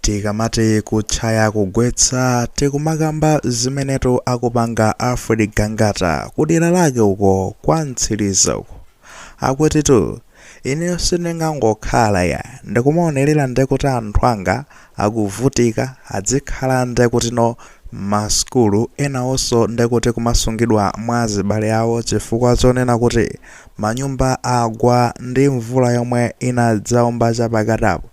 tikamati kutchaya kugwetsa tikumakamba zimeneto akupanga Alfred Gangata kudera lake uko kwa Ntsiriza uko akwetitu ine sindingangokhala ya ndikumaonerera ndekuti anthu anga akuvutika adzikhala ndekuti no maskulu enawonso ndekuti kumasungidwa mwa azibale awo chifukwa zonena kuti manyumba agwa ndi mvula yomwe inadzaomba chapakatapo.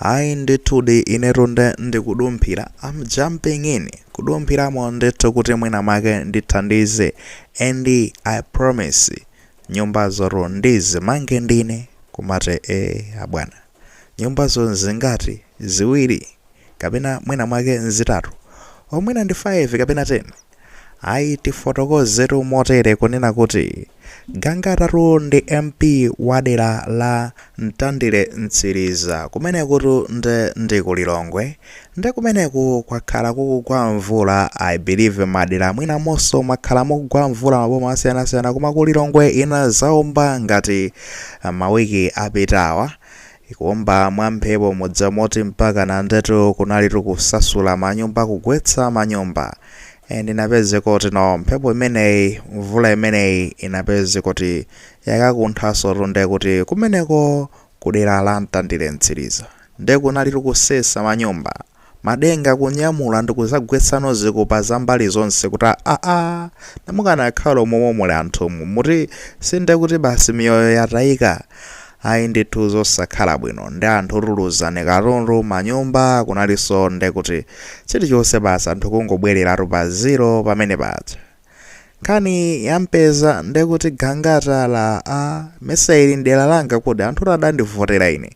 Ayi ndithudi inetu ndikudumphira I'm jumping in kudumphiramo ndithu kuti mwina mwake ndithandize and I promise nyumba zoro ndizimange ndine kumati abwana nyumbazo zingati ziwiri kapena mwina mwake zitatu omwina ndi 5 kapena 10 ayi tifotokozetu motere kunena kuti Gangata ndi MP wa dera la Ntandire Ntsiriza kumeneku ndi kulilongwe ndi kumeneku kwakhala kukugwa mvula I believe madera mwina monso mwakhala mukugwa mvula maboma asiyanasiyana koma kulilongwe inazaomba ngati mawiki apitawa ikuomba mwamphepo mudzamoti mpaka na ndetu kunalitu kusasula manyumba kugwetsa manyumba ndinapeze kuti no mphepo imeneyi mvula imeneyi inapeze kuti yakakunthaso tunde kuti kumeneko kudera la Ntandire Ntsiriza nde kunalitu kusesa manyumba madenga kunyamula ndi kuzagwetsano zikupa zambali zonse kuti namukanakhala momwe muli anthu muti sinde kuti basi miyoyo yatayika ayi ndithu zosakhala bwino ndi anthu otuluzane katundu manyumba kunalinso nde kuti chilichonse basi anthu kungobwereratu pa zero pamene paja nkhani yampeza nde kuti Gangata la mesayili ndera langa kuti anthu adandivotera ine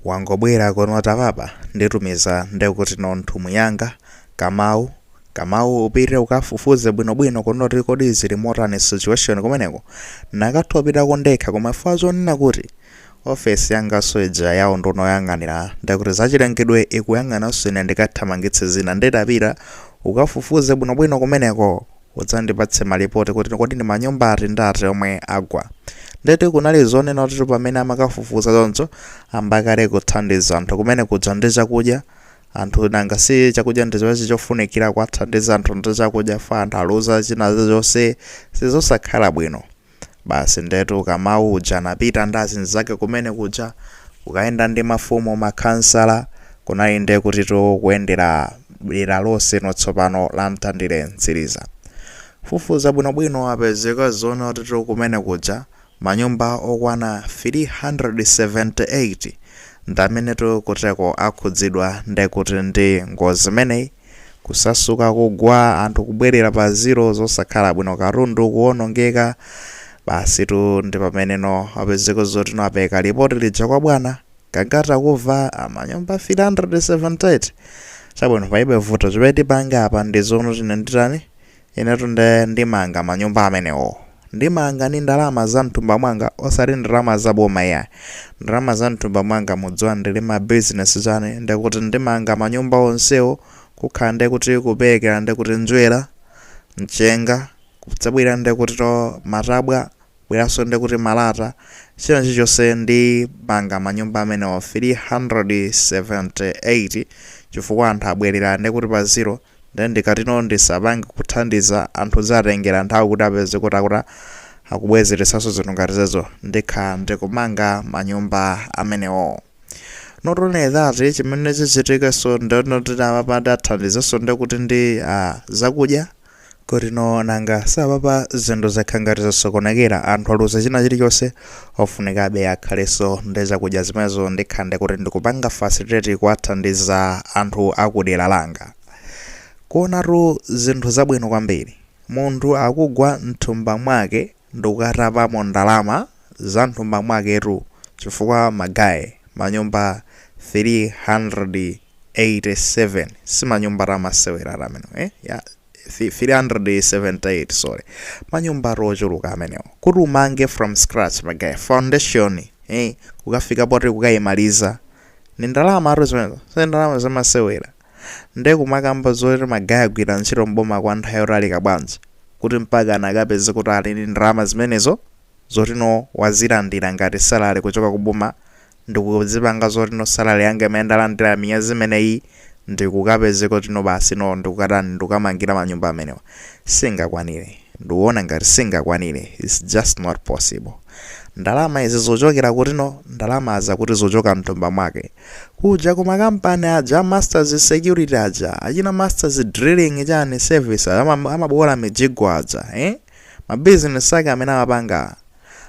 wangobwera konota papa nditumiza nde kuti no nthumu yanga Kamau upite ukafufuze bwinobwino konoti kodi zili motani situation kumeneko nakathopita kondekha koma fazo nina kuti ofesi yanga soja yawo ndonoyang'anira ndakuti zachilengedwe ikuyang'ananso ine ndikathamangitse zina ndetapita ukafufuze bwinobwino kumeneko udzandipatse malipoti kuti kodi ndi manyumba ati ndati omwe agwa ndeti kunali zonena kuti pamene amakafufuza zonso ambakale kuthandiza anthu kumene kudza ndi chakudya anthu nanga si chakudya ndichochi chofunikira kwathandiza anthu ndi chakudya fa anthu aluza china zonse sizosakhala bwino basi ndetu Kamau uja anapita ndazi zake kumene kuja ukaenda ndi mafumu makhansala kunali nde kuti kuyendera dera lonse notsopano la Ntandire Ntsiriza fufuza bwinobwino apezeka zona kuti kumene kuja manyumba okwana 378 ndamene kuteko akhudzidwa nde kuti ndi ngozi imeneyi kusasuka kugwa anthu kubwerera pa zero zosakhala bwino katundu kuwonongeka basi ndi pamene no apezeka zoti no apeka ripoti lija kwa bwana Gangata kuva manyumba 378 chabwino paibe vuto chipeti panga apa ndi zono tine nditani inetu ndimanga manyumba amenewo ndimanga ni ndalama za mtumba mwanga osati ndalama za boma ya ndalama za mtumba mwanga mudziwa ndili ma business chane ndekuti ndimanga manyumba onsewo kukhala ndekuti kupekera ndekuti njwera mchenga kudzabwera ndekuti to matabwa bweraso ndekuti malata china chichonse ndimanga manyumba amenewo 378 chifukwa anthu abwerera ndekuti pa zero ndikatino ndisapange kuthandiza anthu zatengera nthawi kuti apeze kuti akubwezeresaso zinthu ngati zezo ndikha ndikumanga manyumba amenewo. Not only that chimene chichitikenso ndathandizaso ndekuti ndi zakudya kuti no nanga sapapa zinthu zakhala ngati zosokonekera anthu aluza china chilichonse ofunikabe akhalenso ndi zakudya zimenezo ndikha ndikuti ndikupanga facility kuwathandiza anthu akudera langa. Kuonatu zinthu zabwino kwambiri munthu akugwa mthumba mwake ndikukatapamo ndalama za mthumba mwaketu chifukwa magayi manyumba 387 si manyumba ramasewera ramene 378 sorry manyumba rochuluka amenewo kuti umange from scratch magayi foundation ukafika poti kukayimaliza ni ndalama aruzimenezo si ndalama zamasewera nde kumakamba zoti magayi agwira ntchito mboma kwa nthawi yotalika bwanji kuti mpaka anakapeze kuti ali ndi ndalama zimenezo zoti no wazilandira ngati salary kuchoka kuboma ndikuzipanga zoti no salary yanga imayendalandira miyezi imeneyi ndikukapezeko tino basi no ndikukatani ndikukamangira manyumba amenewa singakwanire. Ndikuona ngati singakwanire, it's just not possible. Ndalama izi zochokera kutino ndalama zakuti zochoka mtumba mwake kuja ku makampani aja masters security aja achina masters drilling chani service amabola mijigo aja mabusiness ake amene amapanga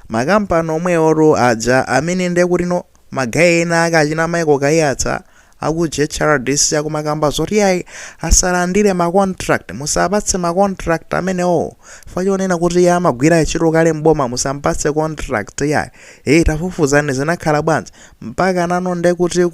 makampani omwe oro aja amene ndekutino magayi ena ake achina maiko kayatsa akuje HRDC akumakamba zoti ayi asalandire ma contract, musapatse ma contract amenewo fachionena kuti amagwira ntchito kale mboma musampatse contract ya tafufuzani zinakhala bwanji mpaka nano ndekuti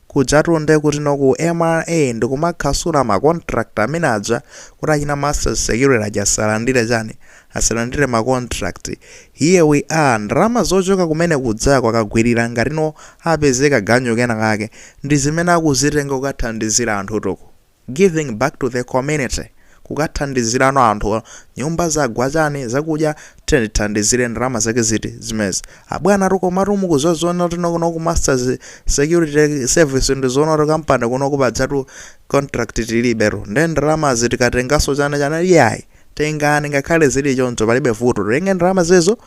kujatu ndekuti noku MRA ndikumakhasula ma contract amene aja kuti achina master security aja asalandire chani asalandire ma contract. Here we are, ndalama zochoka kumene kudza kwakagwirira ngatino apezeka ganyo kena kake ndi zimene akuzitenga kukathandizira anthu toko, giving back to the community, kukathandizirano anthu nyumba zagwa chani zakudya tithandizire ndalama zake ziti zimezi abwana toko matumu kuzozona tino ku masters security service ndizoona to kampani kuno kupadzatu contract tilibero ndi ndalama zitikatengaso chana yayi tengani ngakhale zili choncho palibe vuto tenge ndalama zezo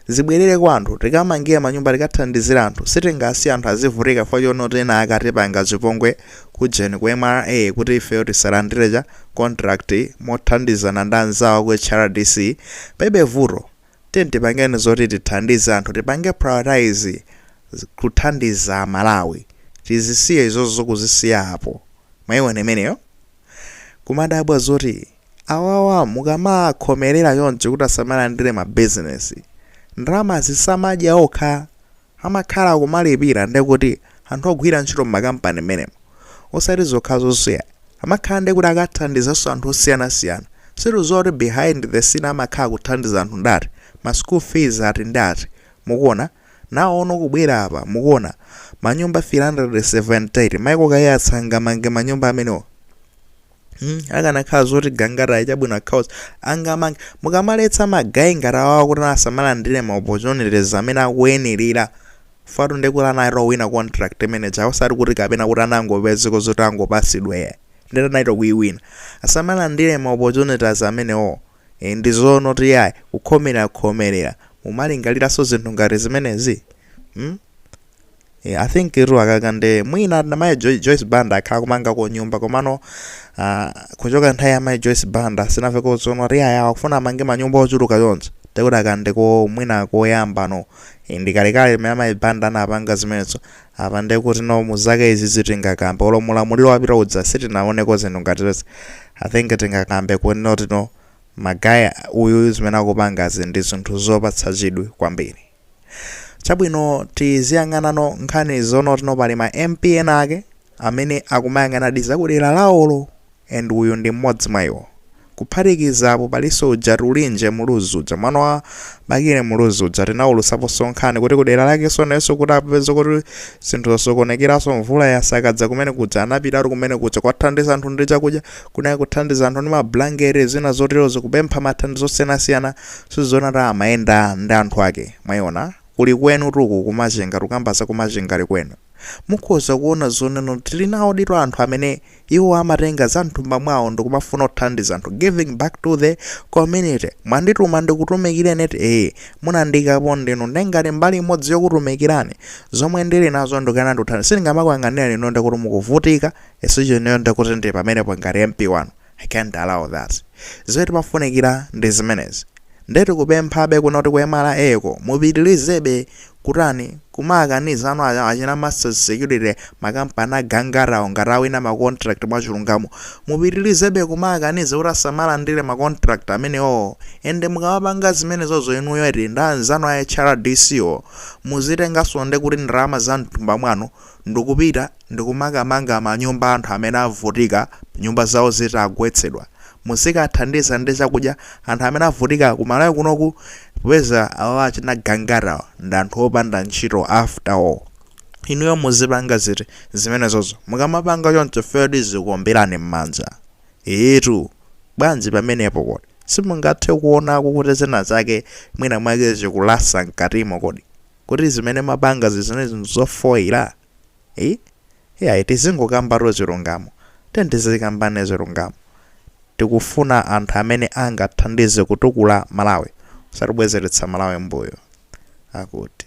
zibwerere kwa anthu tikamangira manyumba tikathandizira anthu sitingasi anthu azivutika fachona tena akatipanga chipongwe kujeni ku MRA kuti ife tisalandire cha contract mothandizana ndi anzawo ku HRDC palibe vuto tipangeni zoti tithandize anthu tipange prioritize kuthandiza Malawi tizisiye izozo kuzisiya apo maione imeneyo kumadabwa zoti awawa mukamakhomerera choncho kuti asamalandire ma business ndalama zisamadya okha amakhala kumalipira ndekuti anthu ogwira ntchito mmakampani menemo osati zokha zosiya amakhala ndekuti akathandizanso anthu osiyanasiyana siru zoti behind the scene amakhala kuthandiza anthu ndati ma school fees ati ndati mukuona nawo ono kubwera apa mukuona manyumba 378 maiko kayatsa ngamange manyumba amenewo akanakhala zoti gangara ichabwino cause angamange mukamaletsa magayi ngatawawo kuti asamalandire ma opportunities amene akuyenera fatu ndekula nairo wina contract manager osati kuti kapena kuti anangopezeko zoti angopasidwe ndeta naito kuiwina asamalandire ma opportunities amenewo ndizono ti yayi kukhomerera mumalingaliranso zinthu ngati zimenezi I think iru akakande mwina na mai Joyce Banda akhala kumanga ko nyumba komano kuchoka nthawi ya mai Joyce Banda sinafeko zono ria yawo kufuna amange manyumba ochuluka yonse tekuti akande ko mwina koyamba no ndikalekale mai Banda anapanga zimenezo apa ndekuti no muzake izi zitingakamba olo mulamuliro wapita udza sitinaoneko zinthu ngati zonse I think tingakambe kunoti no magaya uyu zimene akupanga ndi zinthu zopatsa chidwi kwambiri. Chabwino tiziyang'anano nkhani zono tinopali ma MP ake amene akumayang'ana dizakudera lawolo and uyu ndi mmodzi mwayiwo kuphatikizapo palinso uja Tulinje Muluzuja mwana wa Bakire Muluzuja tinawulusaponso nkhani kuti kudera lake sonenso kuti apeza kuti zinthu zosokonekeraso mvula yasakadza kumene kuja anapitatu kumene kuja kwathandiza anthu ndi chakudya kunayi kuthandiza anthu ndi mablanketi zina zoterozo kupempha mathandizo osiyanasiyana sizona amayenda ndi anthu ake mwayiona kuli kwenu tuku kumachenga tukambasa kumachenga kwenu mukhoza kuona zoneno tili nawo ndito anthu amene iwo amatenga za mthumba mwawo ndikumafuna kuthandiza anthu giving back to the community mwandituma ndikutumikireni munandikapo ndinu ndengati mbali imodzi yokutumikirani zomwe ndili nazo ndikana ndikuthandiza sindingamakuyang'anira lino ndikuti mukuvutika esicheneyo ndikuti ndi pamenepo ngati MP wanu I can't allow that zoti pafunikira ndi zimenezi ndeti kupemphabe kunoti kuyemala eko mupitirizebe kutani kumakaniza anu achina master security makampani agangarawo ngatawina ma contract mwachilungamo mupitirizebe kumakaniza kuti asamalandire ma contract amenewo ende mukawapanga zimenezozo inuyo iti ndanzanu a HRDC muzitengaso nde kuti ndalama za mthumba mwanu ndikupita ndikumakamanga manyumba anthu amene avutika nyumba zawo zitagwetsedwa musikathandiza ndi chakudya anthu amene avutika kumalawi kunoku popeza awa achina gangara ndi anthu opanda ntchito after all inuyo muzipanga ziti zimenezozo mukamapanga choncho fedi zikuombirani m'manja etu bwanji pamenepo kodi simungathe kuonako kuti zina zake mwina mwake zikulasa mkatimo kodi kuti zimene mapanga zizinezi zofoira iya tizingokamba zilungamo tizikambane zilungamo. Tikufuna anthu amene angathandize kutukula Malawi, osatibwezeretsa Malawi mbuyo akuti.